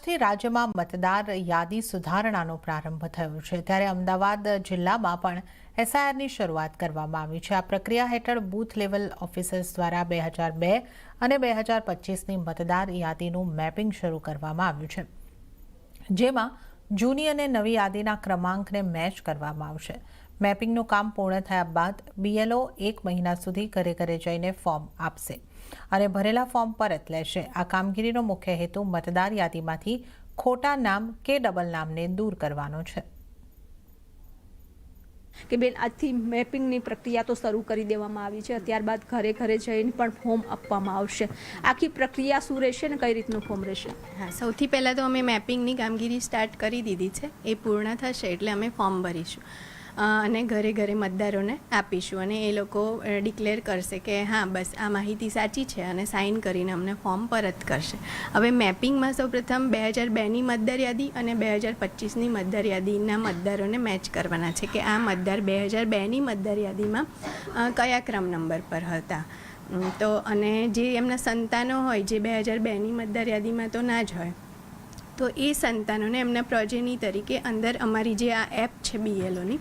આજથી રાજ્યમાં મતદાર યાદી સુધારણાનો પ્રારંભ થયો છે, ત્યારે અમદાવાદ જિલ્લામાં પણ એસઆઈઆરની શરૂઆત કરવામાં આવી છે। આ પ્રક્રિયા હેઠળ બૂથ લેવલ ઓફિસર્સ દ્વારા 2002 અને 2025ની મતદાર યાદીનું મેપિંગ શરૂ કરવામાં આવ્યું છે, જેમાં જૂની અને નવી યાદીના ક્રમાંકને મેચ કરવામાં આવશે। મેપિંગનું કામ પૂર્ણ થયા બાદ બીએલઓ 1 મહિના સુધી ઘરે ઘરે જઈને ફોર્મ આપશે અને ભરેલા ફોર્મ પરત લેશે। આ કામગીરીનો મુખ્ય હેતુ મતદાર યાદીમાંથી ખોટા નામ કે ડબલ નામને દૂર કરવાનો છે। કે બેન આજથી મેપિંગની પ્રક્રિયા તો શરૂ કરી દેવામાં આવી છે, ત્યારબાદ ઘરે ઘરે જઈને પણ ફોર્મ આપવામાં આવશે। આખી પ્રક્રિયા શું રહેશે ને કઈ રીતનું ફોર્મ રહેશે? હા, સૌથી પહેલાં તો અમે મેપિંગની કામગીરી સ્ટાર્ટ કરી દીધી છે। એ પૂર્ણ થશે એટલે અમે ફોર્મ ભરીશું અને ઘરે ઘરે મતદારોને આપીશું અને એ લોકો ડિક્લેર કરશે કે હા બસ આ માહિતી સાચી છે અને સાઇન કરીને અમને ફોર્મ પરત કરશે। હવે મેપિંગમાં સૌપ્રથમ 2002ની મતદાર યાદી અને 2025ની મતદાર યાદીના મતદારોને મેચ કરવાના છે કે આ મતદાર 2002ની મતદાર યાદીમાં કયા ક્રમ નંબર પર હતા। તો અને જે એમના સંતાનો હોય જે 2002ની મતદાર યાદીમાં તો ના જ હોય, તો એ સંતાનોને એમના પ્રોજેની તરીકે અંદર અમારી જે આ એપ છે બીએલઓની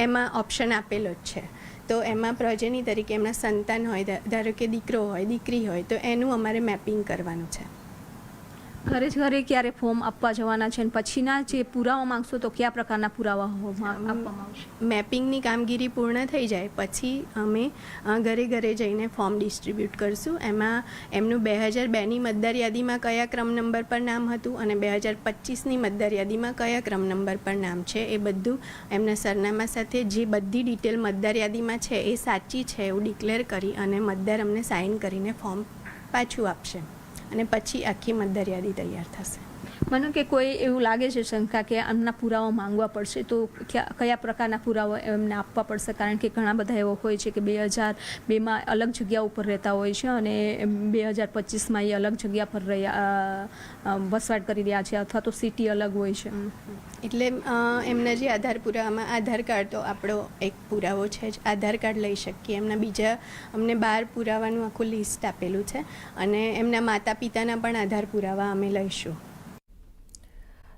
એમાં ઓપ્શન આપેલો જ છે। તો એમાં પ્રોજેની તરીકે એમના સંતાન હોય, ધારો કે દીકરો હોય દીકરી હોય, તો એનું અમારે મેપિંગ કરવાનું છે। ઘરે ઘરે ક્યારે ફોર્મ આપવા જવાના છે અને પછીના જે પુરાવા માંગશો તો કયા પ્રકારના પુરાવા આપવામાં આવશે? મેપિંગની કામગીરી પૂર્ણ થઈ જાય પછી અમે ઘરે ઘરે જઈને ફોર્મ ડિસ્ટ્રીબ્યુટ કરશું। એમાં એમનું 2002ની મતદાર યાદીમાં કયા ક્રમ નંબર પર નામ હતું અને 2025ની મતદાર યાદીમાં કયા ક્રમ નંબર પર નામ છે એ બધું એમના સરનામા સાથે જે બધી ડિટેલ મતદાર યાદીમાં છે એ સાચી છે એવું ડિક્લેર કરી અને મતદાર અમને સાઇન કરીને ફોર્મ પાછું આપશે અને પછી આખી મતદાર યાદી તૈયાર થશે। મને કે કોઈ એવું લાગે છે શંકા કે આમના પુરાવા માંગવા પડશે, તો કયા પ્રકારના પુરાવા એમને આપવા પડશે? કારણ કે ઘણા બધા એવો હોય છે કે 2002માં અલગ જગ્યા ઉપર રહેતા હોય છે અને 2025માં એ અલગ જગ્યા પર વસવાટ કરી રહ્યા છે અથવા તો સિટી અલગ હોય છે। એટલે એમના જે આધાર પુરાવામાં આધાર કાર્ડ તો આપણો એક પુરાવો છે જ, આધાર કાર્ડ લઈ શકીએ। એમના બીજા અમને 12 પુરાવાનું આખું લિસ્ટ આપેલું છે અને એમના માતા પિતાના પણ આધાર પુરાવા અમે લઈશું।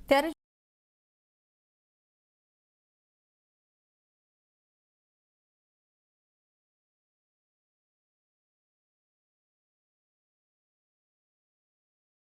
ત્યારે